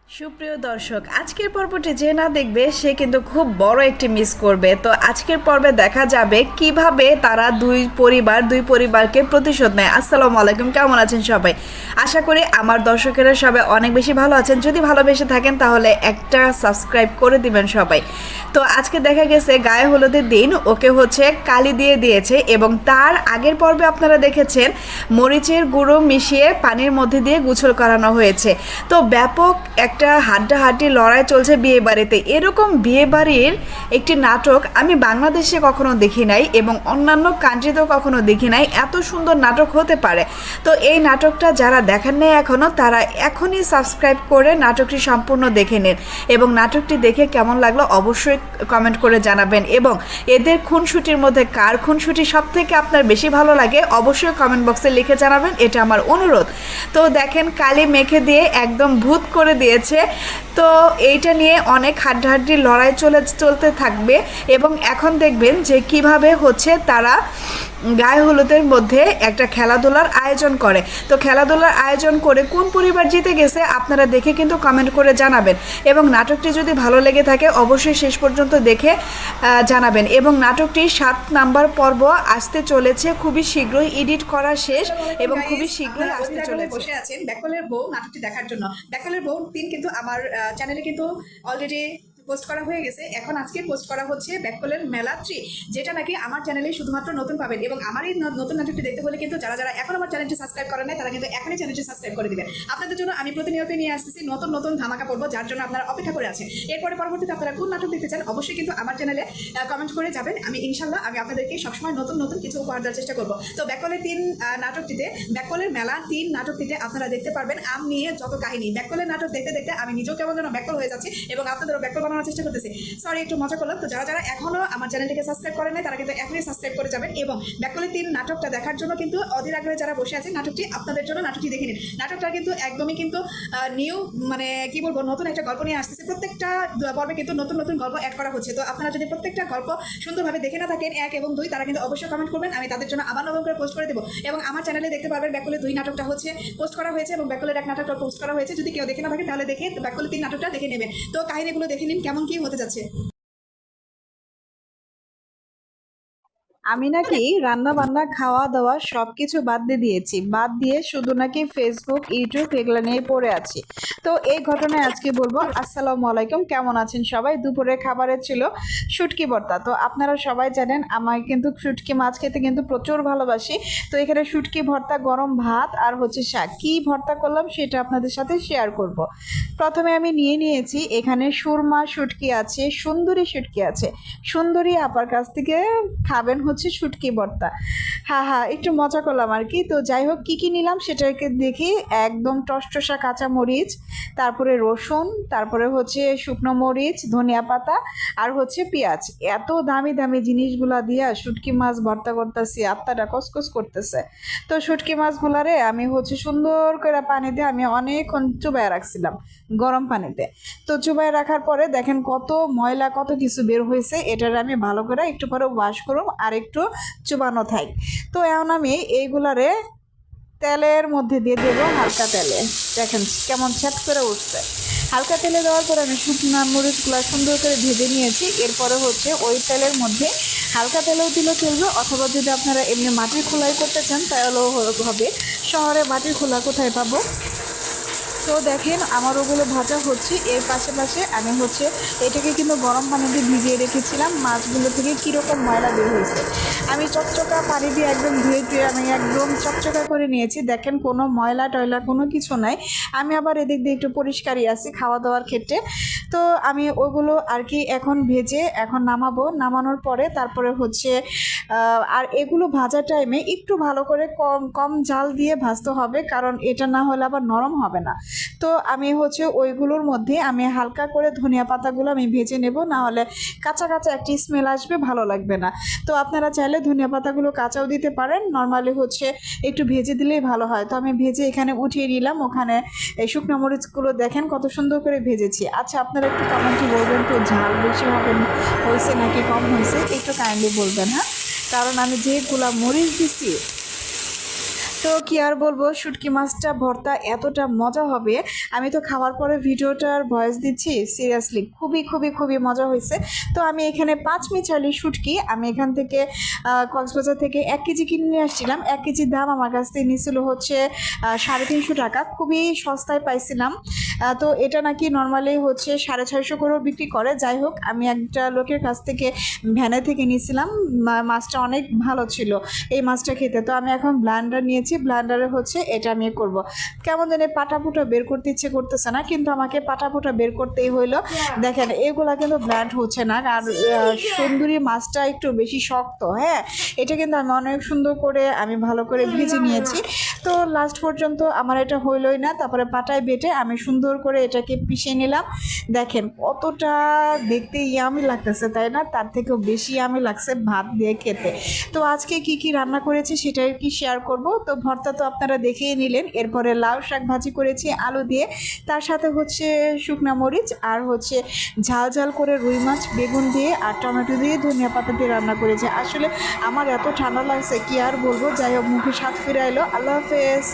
সুপ্রিয় দর্শক, আজকের পর্বটি যে না দেখবে সে কিন্তু খুব বড় একটি মিস করবে। তো আজকের পর্বে দেখা যাবে কিভাবে তারা দুই পরিবারকে প্রতিশোধ নেয়। আসসালামু আলাইকুম, কেমন আছেন সবাই? আশা করি আমার দর্শকেরা সবাই অনেক বেশি ভালো আছেন। যদি ভালোবেসে থাকেন তাহলে একটা সাবস্ক্রাইব করে দিবেন সবাই। তো আজকে দেখা গেছে গায়ে হলুদের দিন ওকে হচ্ছে কালি দিয়ে দিয়েছে, এবং তার আগের পর্বে আপনারা দেখেছেন মরিচের গুঁড়ো মিশিয়ে পানির মধ্যে দিয়ে গোসল করানো হয়েছে। তো ব্যাপক একটা হাড্ডাহাড্ডি লড়াই চলছে বিয়ে বাড়িতে। এরকম বিয়ে বাড়ির একটি নাটক আমি বাংলাদেশে কখনো দেখি নাই, এবং অন্যান্য কান্ট্রিতেও কখনো দেখি নাই এত সুন্দর নাটক হতে পারে। তো এই নাটকটা যারা দেখেন নাই এখনও, তারা এখনই সাবস্ক্রাইব করে নাটকটি সম্পূর্ণ দেখে নিন, এবং নাটকটি দেখে কেমন লাগলো অবশ্যই কমেন্ট করে জানাবেন। এবং এদের খুনসুটির মধ্যে কার খুনসুটি সব থেকে আপনার বেশি ভালো লাগে অবশ্যই কমেন্ট বক্সে লিখে জানাবেন, এটা আমার অনুরোধ। তো দেখেন কালি মেখে দিয়ে একদম ভূত করে দিয়েছে। তো এইটা নিয়ে অনেক হাড্ডাহাড্ডি লড়াই চলতে থাকবে, এবং এখন দেখবেন যে কিভাবে হচ্ছে তারা গায়ে হলুদের মধ্যে একটা খেলাধুলার আয়োজন করে। তো খেলাধুলার আয়োজন করে কোন পরিবার জিতে গেছে আপনারা দেখে কিন্তু কমেন্ট করে জানাবেন, এবং নাটকটি যদি ভালো লেগে থাকে অবশ্যই শেষ পর্যন্ত দেখে জানাবেন। এবং নাটকটি 7 নাম্বার পর্ব আসতে চলেছে, খুবই শীঘ্রই এডিট করা শেষ এবং খুবই শীঘ্রই আসতে চলেছে। বসে আছেন ব্যাকলের বউ নাটকটি দেখার জন্য। ব্যাকলের বউ 3 কিন্তু আমার চ্যানেলে কিন্তু অলরেডি পোস্ট করা হয়ে গেছে। এখন আজকে পোস্ট করা হচ্ছে ব্যাকলের মেলা 3, যেটা নাকি আমার চ্যানেলে শুধুমাত্র নতুন পাবেন। এবং আমার এই নতুন নাটকটি দেখতে হলে কিন্তু যারা যারা এখন আমার চ্যানেলটি সাবস্ক্রাইব করেন নাই তারা কিন্তু এখনই চ্যানেলটি সাবস্ক্রাইব করে দিবেন। আপনাদের জন্য আমি প্রতিনিয়ত নিয়ে আসতেছি নতুন নতুন ধামাকা পর্ব, যার জন্য আপনারা অপেক্ষা করে আছেন। এরপরে পরবর্তীতে আপনারা কোন নাটক দেখতে চান অবশ্যই কিন্তু আমার চ্যানেলে কমেন্ট করে যাবেন। আমি ইনশাল্লাহ আপনাদেরকে সবসময় নতুন নতুন কিছু উপহার দেওয়ার চেষ্টা করবো। তো ব্যাকলের 3 নাটকটিতে, ব্যাকলের মেলা 3 নাটকটিতে আপনারা দেখতে পারবেন আম নিয়ে যত কাহিনী। ব্যাকলের নাটক দেখতে দেখতে আমি নিজেও কেমন যেন ব্যাকল হয়ে যাচ্ছি, এবং আপনাদেরও ব্যাকল বানানোর চেষ্টা করতেছি। সরি, একটু মজা করলাম। তো যারা যারা এখনো আমার চ্যানেলটিকে সাবস্ক্রাইব করেন নাই তারা কিন্তু এখনই সাবস্ক্রাইব করে যাবেন, এবং ব্যাকলের 3 নাটকটা দেখার জন্য কিন্তু অধীর আগ্রহে যারা বসে আছেন নাটকটি আপনাদের জন্য নাটকটি দেখে নিন। নাটকটা কিন্তু একদমই কিন্তু নিউ, মানে কি বলবো, নতুন একটা গল্প নিয়ে আসতেছে। প্রত্যেকটা পর্বে কিন্তু নতুন নতুন গল্প অ্যাড করা হচ্ছে। তো আপনারা যদি প্রত্যেকটা গল্প সুন্দরভাবে দেখে না থাকেন 1 এবং 2, তারা কিন্তু অবশ্যই কমেন্ট করবেন, আমি তাদের জন্য আবার নতুন করে পোস্ট করে দেবো। এবং আমার চ্যানেলে দেখতে পারবেন ব্যাকলের 2 নাটকটা হচ্ছে পোস্ট করা হয়েছে, এবং ব্যাকলের 1 নাটকটা পোস্ট করা হয়েছে। যদি কেউ দেখে না থাকে তাহলে দেখে ব্যাকলের 3 নাটকটা দেখে নেবেন। তো কাহিনীগুলো দেখে নিন কেমন কি হতে যাচ্ছে। আমি নাকি রান্না বান্না খাওয়া দাওয়া সবকিছু বাদ দিয়েছি, বাদ দিয়ে শুধু নাকি ফেসবুক ইউটিউব এগুলো নিয়ে পড়ে আছি। তো এই ঘটনায় আজকে বলবো। আসসালামু আলাইকুম, কেমন আছেন সবাই? দুপুরে খাবারে ছিল শুটকি ভর্তা। তো আপনারা সবাই জানেন আমার কিন্তু শুটকি মাছ খেতে কিন্তু প্রচুর ভালোবাসি। তো এখানে শুটকি ভর্তা, গরম ভাত আর হচ্ছে শাক। কী ভর্তা করলাম সেটা আপনাদের সাথে শেয়ার করব। প্রথমে আমি নিয়েছি এখানে সুরমা শুটকি আছে, সুন্দরী শুটকি আছে। সুন্দরী আপার কাছ থেকে খাবেন হচ্ছে শুটকি ভর্তা। হ্যাঁ হ্যাঁ, একটু মজা করলাম আর কি। তো যাই হোক, কী কী নিলাম সেটাকে দেখি। একদম টসটসা কাঁচা মরিচ, তারপরে রসুন, তারপরে হচ্ছে শুকনো মরিচ, ধনিয়া পাতা, আর হচ্ছে পেঁয়াজ। এত দামি দামি জিনিসগুলা দিয়া শুটকি মাছ ভর্তা করতেছি, আত্মাটা কসকস করতেছে। তো শুটকি মাছগুলারে আমি হচ্ছে সুন্দর করে পানি দিয়ে আমি অনেকক্ষণ চুবাইয়া রাখছিলাম গরম পানিতে। তো চুবাই রাখার পরে দেখেন কত ময়লা, কত কিছু বের হয়েছে। এটার আমি ভালো করে একটু পরে ওয়াশ করুম আর একটু চুবানো থাক। তো এখন আমি এইগুলারে তেলের মধ্যে দিয়ে দেবো, হালকা তেলে। দেখেন কেমন ছ্যাট করে উঠছে। হালকা তেলে দেওয়ার পরে আমি শুকনো মরিচগুলো সুন্দর করে ভেজে নিয়েছি। এরপরে হচ্ছে ওই তেলের মধ্যে হালকা তেলেও দিলেও চলবে, অথবা যদি আপনারা এমনি মাটির খোলাই করতে চান তাহলেও হবে। শহরে মাটির খোলা কোথায় পাবো? তো দেখেন আমার ওগুলো ভাজা হচ্ছে। এর পাশে আমি হচ্ছে এটাকে কিন্তু গরম পানি দিয়ে ভিজিয়ে রেখেছিলাম। মাছগুলো থেকে কীরকম ময়লা বের হয়েছে আমি চকচকা পানি দিয়ে একদম ধুয়ে আমি একদম চকচকা করে নিয়েছি। দেখেন কোনো ময়লা টয়লা কোনো কিছু নাই। আমি আবার এদিক দিয়ে একটু পরিষ্কারই আছি খাওয়া দাওয়ার ক্ষেত্রে। তো আমি ওগুলো আর কি এখন ভেজে এখন নামাবো। নামানোর পরে তারপরে হচ্ছে আর এগুলো ভাজার টাইমে একটু ভালো করে কম কম জাল দিয়ে ভাজতে হবে, কারণ এটা না হলে আবার নরম হবে না। তো আমি হচ্ছে ওইগুলোর মধ্যে আমি হালকা করে ধনিয়া পাতাগুলো আমি ভেজে নেব, না হলে কাঁচা কাঁচা একটি স্মেল আসবে, ভালো লাগবে না। তো আপনারা চাইলে ধনিয়া পাতাগুলো কাঁচাও দিতে পারেন, নর্মালি হচ্ছে একটু ভেজে দিলেই ভালো হয়। তো আমি ভেজে এখানে উঠিয়ে নিলাম। ওখানে এই শুকনো মরিচগুলো দেখেন কত সুন্দর করে ভেজেছি। আচ্ছা, আপনারা একটু কমেন্টে বলবেন তো ঝাল বেশি হয়েছে নাকি কম হয়েছে, একটু কাইন্ডলি বলবেন। হ্যাঁ, কারণ আমি যেগুলা মরিচ দিচ্ছি। তো তো কি আর বলবো, শুটকি মাছটা ভর্তা এতটা মজা হবে, আমি তো খাওয়ার পরে ভিডিওটার ভয়েস দিচ্ছি, সিরিয়াসলি খুবই খুবই খুবই মজা হয়েছে। তো আমি এখানে 5 মিচালি শুটকি আমি এখান থেকে কক্সবাজার থেকে 1 কেজি কিনে নিয়ে আসছিলাম। 1 কেজির দাম আমার কাছ থেকে নিয়েছিল হচ্ছে 350 টাকা, খুবই সস্তায় পাইছিলাম। তো এটা নাকি নর্মালি হচ্ছে 650 করেও বিক্রি করে। যাই হোক, আমি একটা লোকের কাছ থেকে ভ্যানে থেকে নিয়েছিলাম, মাছটা অনেক ভালো ছিল এই মাছটা খেতে। তো আমি এখন ব্লান্ডার নিয়েছি, ব্লান্ডারে হচ্ছে এটা আমি করব। কেমন জানি পাটা পুটা বের করতে ইচ্ছে করতেছে না, কিন্তু আমাকে পাটা পুটা বের করতেই হইলো। দেখেন এগুলা কিন্তু ব্ল্যান্ড হচ্ছে না, আর সুন্দরী মাছটা একটু বেশি শক্ত। হ্যাঁ, এটা কিন্তু আমি অনেক সুন্দর করে আমি ভালো করে ভেজে নিয়েছি। তো লাস্ট পর্যন্ত আমার এটা হইলই না, তারপরে পাটায় বেটে আমি সুন্দর করে এটাকে পিষে নিলাম। দেখেন কতটা দেখতে ইয়ামি লাগতেছে, তাই না? তার থেকেও বেশি ইয়ামি লাগছে ভাত দিয়ে খেতে। তো আজকে কি কি রান্না করেছি সেটাই কি শেয়ার করব। তো ভর্তা তো আপনারা দেখেই নিলেন, এরপরে লাউ শাক ভাজি করেছি আলু দিয়ে, তার সাথে হচ্ছে শুকনা মরিচ আর হচ্ছে ঝাল ঝাল করে রুই মাছ বেগুন দিয়ে আর টমেটো দিয়ে ধনিয়া পাতা দিয়ে রান্না করেছি। আসলে আমার এত ঠান্ডা লাগছে কি আর বলবো। যাই হোক, মুখে স্বাদ ফিরে এলো। আল্লাহ হাফেজ।